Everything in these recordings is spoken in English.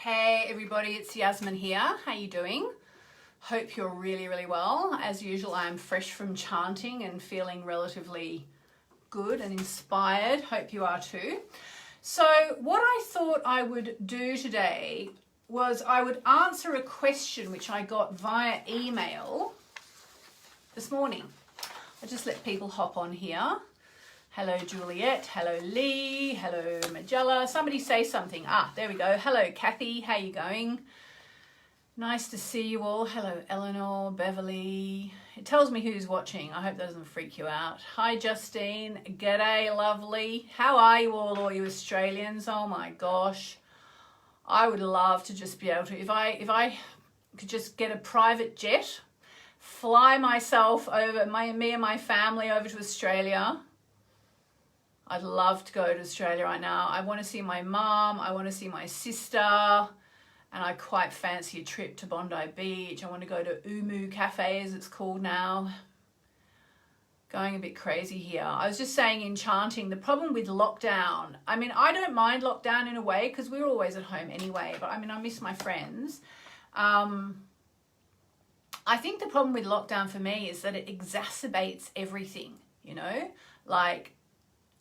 Hey everybody, it's Yasmin here. How you doing? Hope you're really well. As usual, I'm fresh from chanting and feeling relatively good and inspired. Hope you are too. So what I thought I would do today was I would answer a question which I got via email this morning. I just let people hop on here. Hello Juliet, hello Lee, hello Magella. Somebody say something. There we go. Hello Kathy, how you going? Nice to see you all. Hello Eleanor, Beverly. It tells me who's watching. I hope that doesn't freak you out. Hi Justine, g'day lovely. How are you all you Australians? Oh my gosh. I would love to just be able to, if I could just get a private jet, fly myself over, me and my family over to Australia. I'd love to go to Australia right now. I want to see my mum. I want to see my sister. And I quite fancy a trip to Bondi Beach. I want to go to Umu Cafe, as it's called now. Going a bit crazy here. I was just saying in chanting, the problem with lockdown, I mean, I don't mind lockdown in a way because we're always at home anyway. But I mean, I miss my friends. I think the problem with lockdown for me is that it exacerbates everything, you know? Like,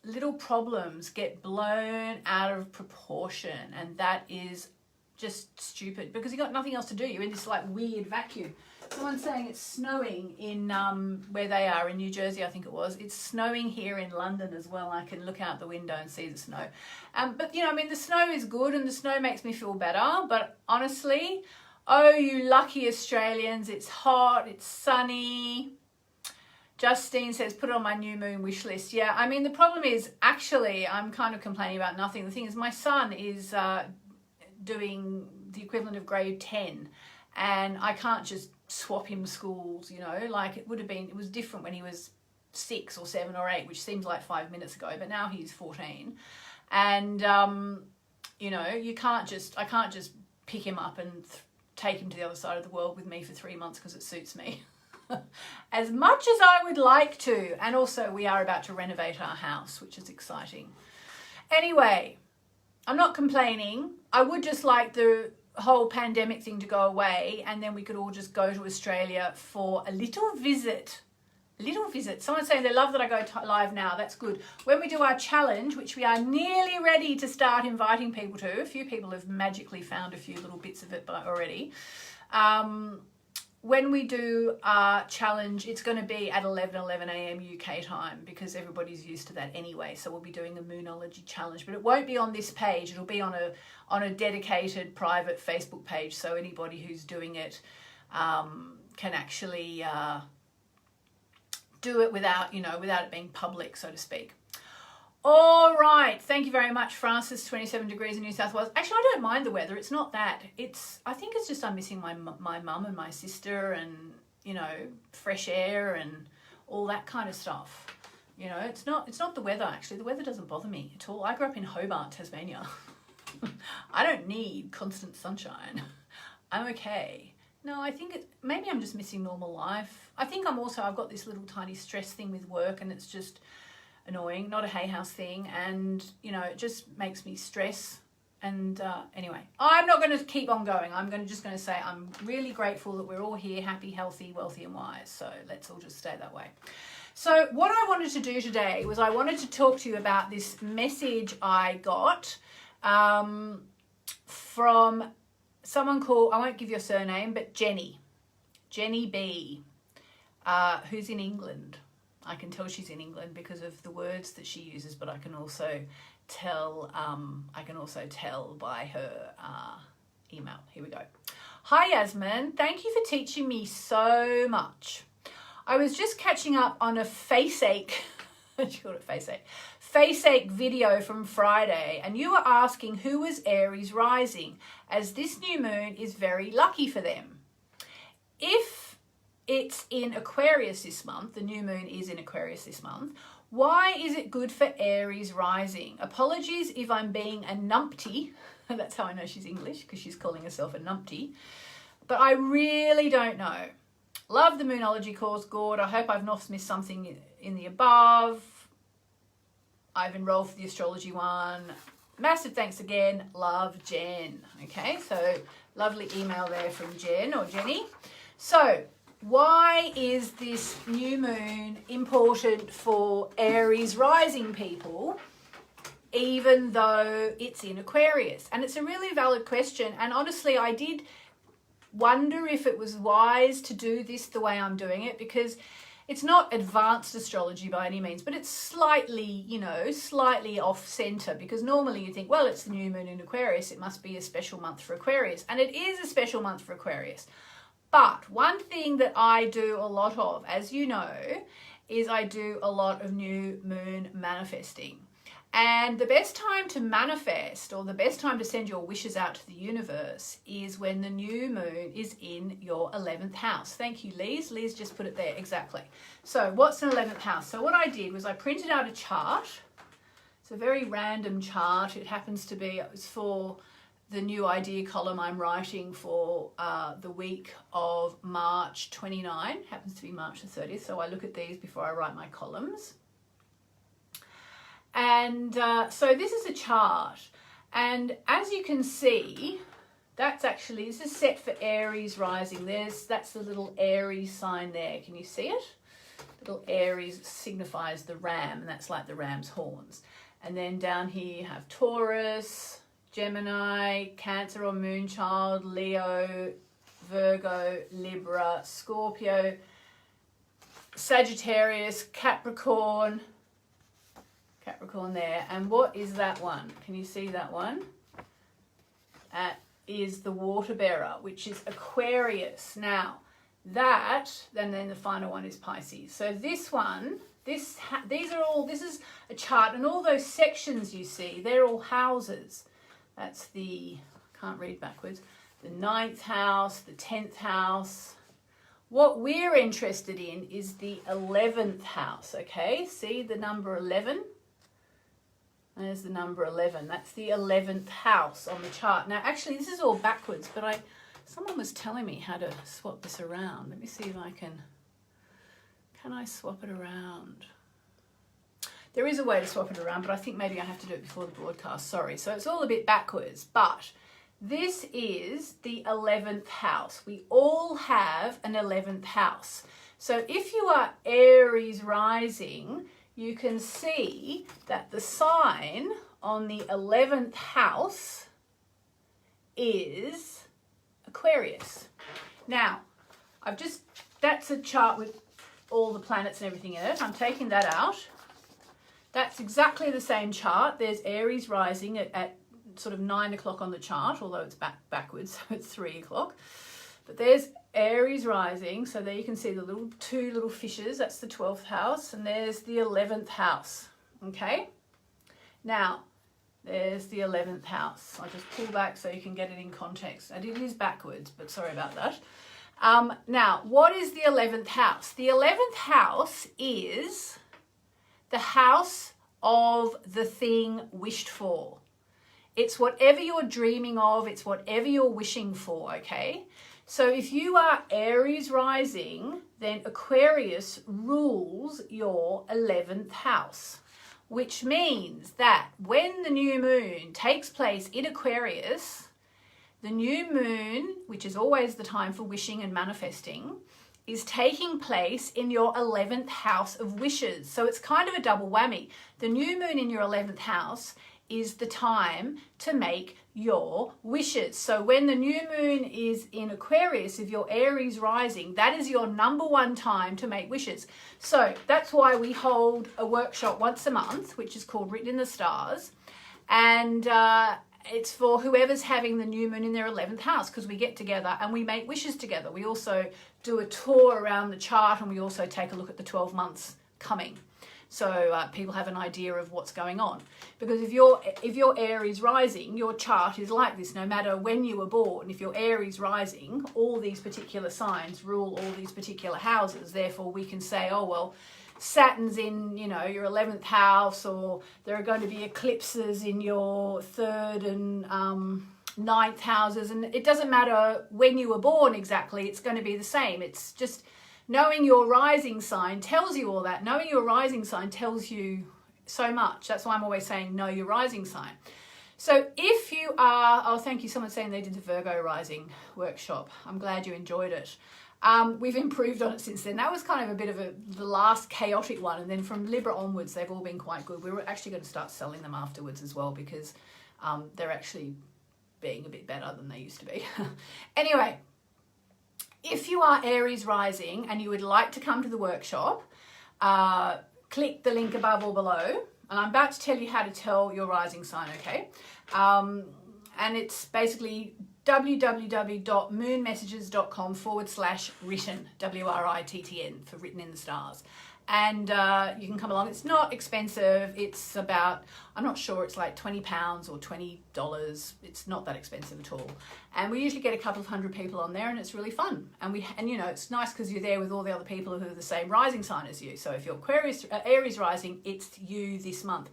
little problems get blown out of proportion, and that is just stupid because you got nothing else to do. You're in this like weird vacuum. Someone's saying it's snowing in where they are in New Jersey, I think it was. It's snowing here in London as well. I can look out the window and see the snow. But you know, I mean, the snow is good and the snow makes me feel better. But honestly, oh, you lucky Australians, it's hot, it's sunny. Justine says, put it on my new moon wish list. Yeah, I mean, the problem is, actually, I'm kind of complaining about nothing. The thing is, my son is doing the equivalent of grade 10, and I can't just swap him schools, you know, like it was different when he was 6 or 7 or 8, which seems like 5 minutes ago, but now he's 14. And, you know, I can't just pick him up and take him to the other side of the world with me for 3 months because it suits me. As much as I would like to. And also we are about to renovate our house, which is exciting. Anyway, I'm not complaining. I would just like the whole pandemic thing to go away, and then we could all just go to Australia for a little visit. Someone's saying they love that I go live now. That's good. When we do our challenge, which we are nearly ready to start inviting people to, a few people have magically found a few little bits of it already. When we do our challenge, it's going to be at 11 a.m. UK time because everybody's used to that anyway. So we'll be doing a Moonology challenge, but it won't be on this page. It'll be on a dedicated private Facebook page. So anybody who's doing it can actually do it without it being public, so to speak. All right. Thank you very much, Francis. 27 degrees in New South Wales. Actually, I don't mind the weather. It's not that. I think it's just I'm missing my mum and my sister and, you know, fresh air and all that kind of stuff. You know, it's not the weather, actually. The weather doesn't bother me at all. I grew up in Hobart, Tasmania. I don't need constant sunshine. I'm okay. No, I think maybe I'm just missing normal life. I think I've got this little tiny stress thing with work, and it's just annoying, not a Hay House thing, and you know, it just makes me stress. And anyway, I'm not going to keep on going. I'm just going to say I'm really grateful that we're all here, happy, healthy, wealthy and wise. So let's all just stay that way. So what I wanted to do today was I wanted to talk to you about this message I got from someone called, I won't give your surname, but Jenny B, who's in England. I can tell she's in England because of the words that she uses, but I can also tell by her email. Here we go. Hi Yasmin, thank you for teaching me so much. I was just catching up on a face-ache, she called it face-ache, face-ache video from Friday, and you were asking who was Aries rising, as this new moon is very lucky for them. If it's in Aquarius this month, the new moon is in Aquarius this month, why is it good for Aries rising? Apologies if I'm being a numpty. That's how I know she's English, because she's calling herself a numpty. But I really don't know. Love the Moonology course, good. I hope I've not missed something in the above. I've enrolled for the astrology one. Massive thanks again. Love, Jen. Okay, so lovely email there from Jen or Jenny. So why is this new moon important for Aries rising people, even though it's in Aquarius? And it's a really valid question. And honestly, I did wonder if it was wise to do this the way I'm doing it, because it's not advanced astrology by any means, but it's slightly, you know, slightly off center, because normally you think, well, it's the new moon in Aquarius, it must be a special month for Aquarius. And it is a special month for Aquarius. But one thing that I do a lot of, as you know, is I do a lot of new moon manifesting. And the best time to manifest, or the best time to send your wishes out to the universe, is when the new moon is in your 11th house. Thank you, Liz. Liz just put it there, exactly. So what's an 11th house? So what I did was I printed out a chart. It's a very random chart. It happens to be, it was for the new idea column I'm writing for the week of March 29. Happens to be March the 30th. So I look at these before I write my columns. And so this is a chart, and as you can see, that's actually, this is set for Aries rising. That's the little Aries sign there. Can you see it? Little Aries signifies the ram, and that's like the ram's horns. And then down here you have Taurus, Gemini, Cancer or Moonchild, Leo, Virgo, Libra, Scorpio, Sagittarius, Capricorn there. And what is that one? Can you see that one? That is the water bearer, which is Aquarius. Now that, and then the final one is Pisces. So this one, this is a chart, and all those sections you see, they're all houses. That's the, can't read backwards, the 9th house, the 10th house. What we're interested in is the 11th house, okay? See the number 11? There's the number 11. That's the 11th house on the chart. Now, actually, this is all backwards, but someone was telling me how to swap this around. Let me see if I can I swap it around? There is a way to swap it around, but I think maybe I have to do it before the broadcast. Sorry. So it's all a bit backwards, but this is the 11th house. We all have an 11th house. So if you are Aries rising, you can see that the sign on the 11th house is Aquarius. Now, that's a chart with all the planets and everything in it. I'm taking that out. That's exactly the same chart. There's Aries rising at sort of 9 o'clock on the chart, although it's backwards, so it's 3 o'clock. But there's Aries rising, so there you can see the two little fishes. That's the 12th house, and there's the 11th house. Okay, now there's the 11th house. I'll just pull back so you can get it in context. And it is backwards, but sorry about that. Now, what is the 11th house? The 11th house is the house of the thing wished for. It's whatever you're dreaming of. It's whatever you're wishing for, okay? So if you are Aries rising, then Aquarius rules your 11th house, which means that when the new moon takes place in Aquarius, the new moon, which is always the time for wishing and manifesting, is taking place in your 11th house of wishes. So it's kind of a double whammy. The new moon in your 11th house is the time to make your wishes. So when the new moon is in Aquarius, if you're Aries rising, that is your number one time to make wishes. So that's why we hold a workshop once a month, which is called Written in the Stars. And it's for whoever's having the new moon in their 11th house, because we get together and we make wishes together. We also do a tour around the chart, and we also take a look at the 12 months coming. So people have an idea of what's going on. Because if you're Aries rising, your chart is like this, no matter when you were born. If you're Aries rising, all these particular signs rule all these particular houses. Therefore, we can say, oh, well, Saturn's in, your 11th house, or there are going to be eclipses in your 3rd and 9th houses. And it doesn't matter when you were born exactly, it's going to be the same. It's just knowing your rising sign tells you all that. Knowing your rising sign tells you so much. That's why I'm always saying know your rising sign. So if you are, oh, thank you, someone's saying they did the Virgo rising workshop. I'm glad you enjoyed it. We've improved on it since then. That was kind of a bit of the last chaotic one. And then from Libra onwards, they've all been quite good. We were actually going to start selling them afterwards as well because they're actually being a bit better than they used to be. Anyway, if you are Aries rising and you would like to come to the workshop, click the link above or below. And I'm about to tell you how to tell your rising sign, okay? And it's basically www.moonmessages.com/written, WRITTN, for written in the stars. And you can come along. It's not expensive. It's about, I'm not sure, it's like £20 or $20. It's not that expensive at all. And we usually get a couple of hundred people on there, and it's really fun. And you know, it's nice because you're there with all the other people who are the same rising sign as you. So if you're Aries rising, it's you this month.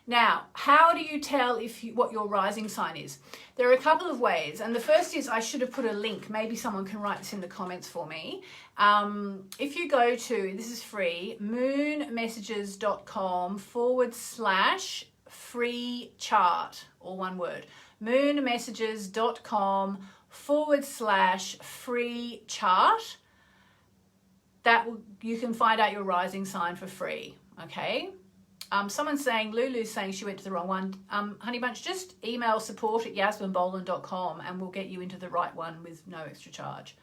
Now, how do you tell what your rising sign is? There are a couple of ways. And the first is, I should have put a link. Maybe someone can write this in the comments for me. If you go to, this is free, moonmessages.com/free chart, all one word. moonmessages.com/free chart. You can find out your rising sign for free, okay? Someone's saying, Lulu's saying she went to the wrong one. Honey Bunch, just email support@yasminboland.com and we'll get you into the right one with no extra charge.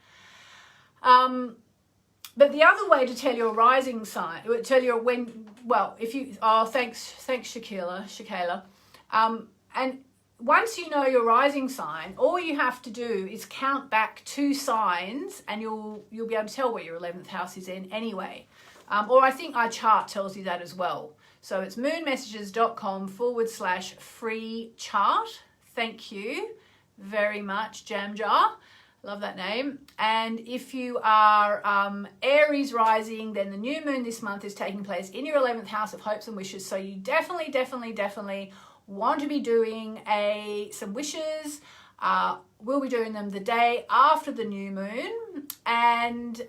But the other way to tell your rising sign, tell you when, well, if you, oh, thanks Shakayla. And once you know your rising sign, all you have to do is count back 2 signs and you'll be able to tell where your 11th house is in anyway. Or I think our chart tells you that as well. So it's moonmessages.com/free chart. Thank you very much, Jam Jar. Love that name. And if you are Aries rising, then the new moon this month is taking place in your 11th house of hopes and wishes. So you definitely want to be doing some wishes. We'll be doing them the day after the new moon. And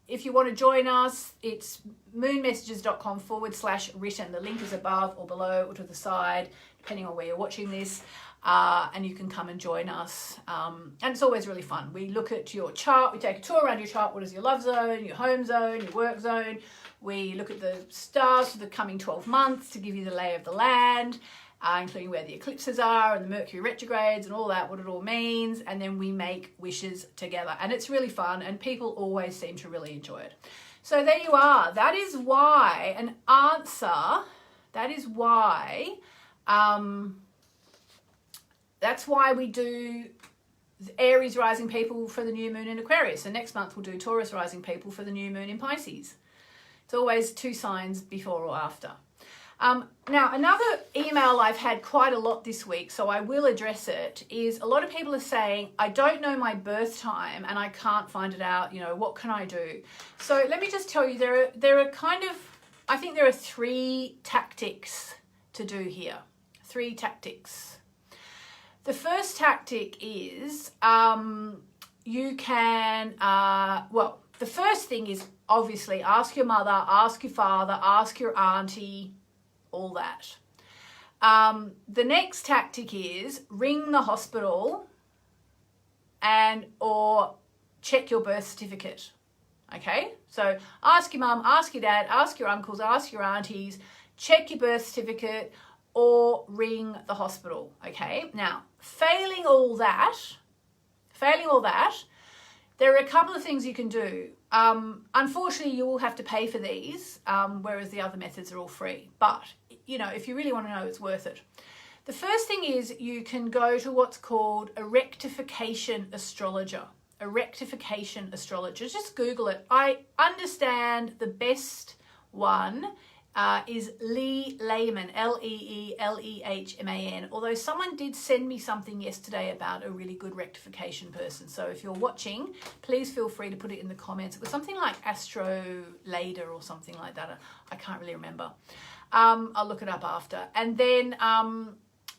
if you want to join us, it's moonmessages.com/written. The link is above or below or to the side, depending on where you're watching this. And you can come and join us. And it's always really fun. We look at your chart. We take a tour around your chart. What is your love zone, your home zone, your work zone? We look at the stars for the coming 12 months to give you the lay of the land, including where the eclipses are and the Mercury retrogrades and all that, what it all means. And then we make wishes together. And it's really fun. And people always seem to really enjoy it. So there you are. That is why that's why we do Aries rising people for the new moon in Aquarius. So next month we'll do Taurus rising people for the new moon in Pisces. It's always 2 signs before or after. Now, another email I've had quite a lot this week, so I will address it, is a lot of people are saying, I don't know my birth time and I can't find it out, you know, what can I do? So let me just tell you, there are I think there are 3 tactics to do here. 3 tactics. The first tactic is you can, the first thing is obviously ask your mother, ask your father, ask your auntie, all that. The next tactic is ring the hospital or check your birth certificate. Okay, so ask your mum, ask your dad, ask your uncles, ask your aunties, check your birth certificate or ring the hospital. Okay, now failing all that, there are a couple of things you can do. Unfortunately, you will have to pay for these, whereas the other methods are all free. But, you know, if you really want to know, it's worth it. The first thing is you can go to what's called a rectification astrologer. A rectification astrologer. Just Google it. I understand the best one is Lee Lehman, Leelehman. Although someone did send me something yesterday about a really good rectification person. So if you're watching, please feel free to put it in the comments. It was something like Astro Lader or something like that. I can't really remember. I'll look it up after. And then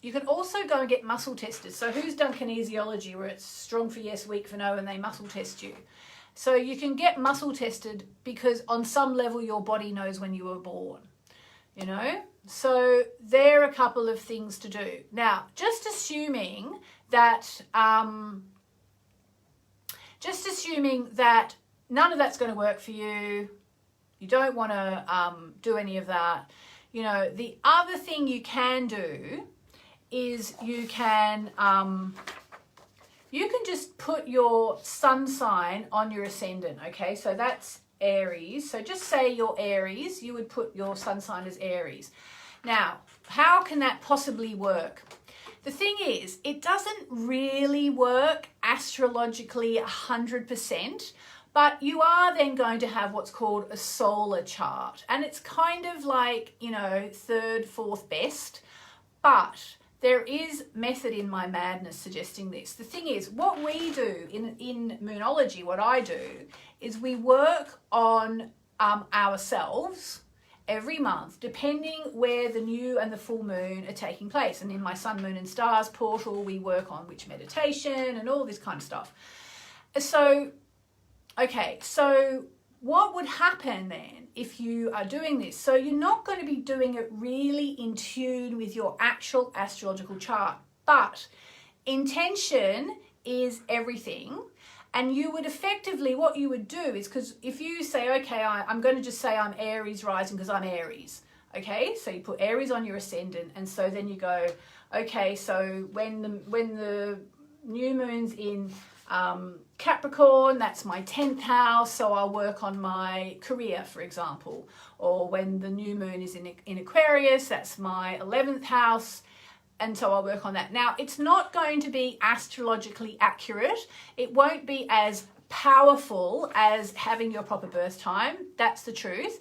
you can also go and get muscle tested. So who's done kinesiology where it's strong for yes, weak for no, and they muscle test you? So you can get muscle tested because on some level your body knows when you were born, you know? So there are a couple of things to do. Now, just assuming that none of that's going to work for you, you don't want to do any of that. You know, the other thing you can do is you can just put your sun sign on your ascendant, okay? So that's Aries. So just say you're Aries, you would put your sun sign as Aries. Now, how can that possibly work? The thing is, it doesn't really work astrologically 100%, but you are then going to have what's called a solar chart. And it's kind of like, you know, third, fourth best, but there is method in my madness suggesting this. The thing is, what we do in Moonology, what I do, is we work on ourselves every month, depending where the new and the full moon are taking place. And in my Sun, Moon and Stars portal, we work on which meditation and all this kind of stuff. So, okay, so what would happen then if you are doing this? So you're not going to be doing it really in tune with your actual astrological chart, but intention is everything. And you would effectively, what you would do is, because if you say, okay, I'm going to just say I'm Aries rising because I'm Aries, okay? So you put Aries on your ascendant, and so then you go, okay, so when the new moon's in Capricorn, that's my 10th house, so I'll work on my career, for example. Or when the new moon is in Aquarius, that's my 11th house, and so I'll work on that. Now, it's not going to be astrologically accurate. It won't be as powerful as having your proper birth time. That's the truth.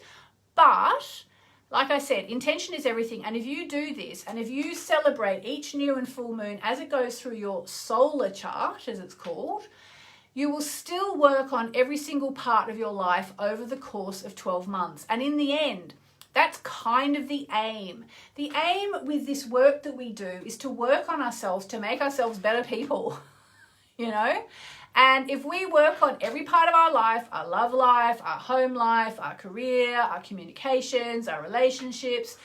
But like I said, intention is everything. And if you do this, and if you celebrate each new and full moon as it goes through your solar chart, as it's called, you will still work on every single part of your life over the course of 12 months. And in the end, that's kind of the aim. The aim with this work that we do is to work on ourselves, to make ourselves better people, you know? And if we work on every part of our life, our love life, our home life, our career, our communications, our relationships,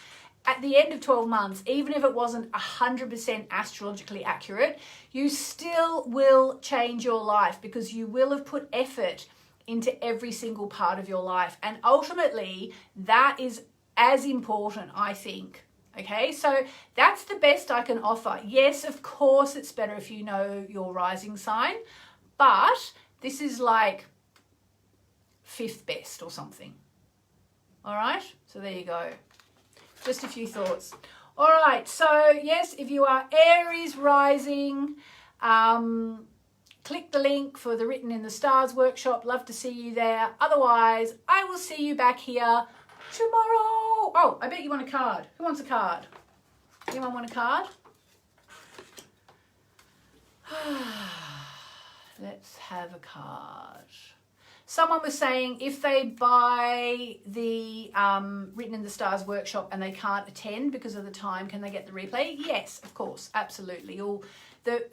at the end of 12 months, even if it wasn't 100% astrologically accurate, you still will change your life because you will have put effort into every single part of your life. And ultimately, that is as important, I think. Okay, so that's the best I can offer. Yes, of course, it's better if you know your rising sign, but this is like 5th best or something. All right, so there you go. Just a few thoughts. All right, so yes, if you are Aries rising, click the link for the Written in the Stars workshop. Love to see you there. Otherwise, I will see you back here tomorrow. Oh, I bet you want a card. Who wants a card? Anyone want a card? Let's have a card. Someone was saying if they buy the Written in the Stars workshop and they can't attend because of the time, can they get the replay? Yes, of course, absolutely. The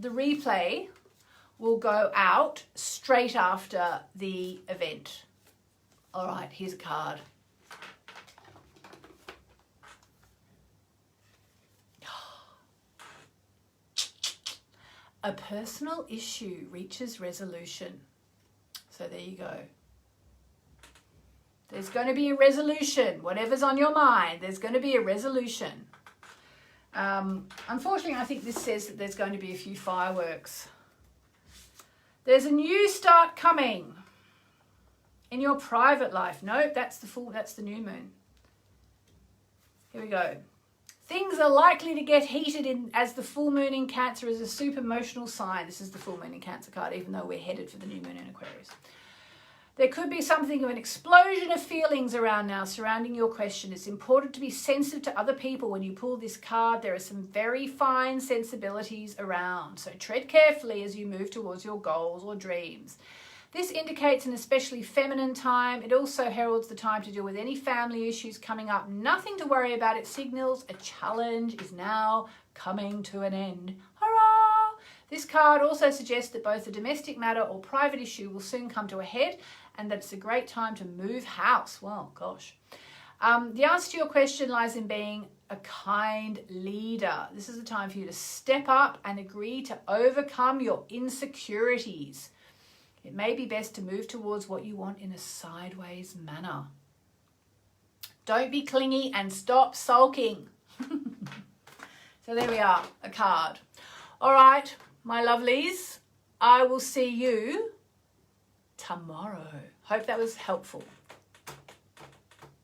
replay will go out straight after the event. All right, here's a card. A personal issue reaches resolution. So there you go. There's going to be a resolution. Whatever's on your mind, there's going to be a resolution. Unfortunately, I think this says that there's going to be a few fireworks. There's a new start coming in your private life. Nope, that's the new moon. Here we go. Things are likely to get heated in as the full moon in Cancer is a super emotional sign. This is the full moon in Cancer card, even though we're headed for the new moon in Aquarius. There could be something of an explosion of feelings around now surrounding your question. It's important to be sensitive to other people when you pull this card. There are some very fine sensibilities around. So tread carefully as you move towards your goals or dreams. This indicates an especially feminine time. It also heralds the time to deal with any family issues coming up. Nothing to worry about. It signals a challenge is now coming to an end. Hurrah! This card also suggests that both a domestic matter or private issue will soon come to a head and that it's a great time to move house. Well, gosh. The answer to your question lies in being a kind leader. This is the time for you to step up and agree to overcome your insecurities. It may be best to move towards what you want in a sideways manner. Don't be clingy and stop sulking. So there we are, a card. All right, my lovelies, I will see you tomorrow. Hope that was helpful.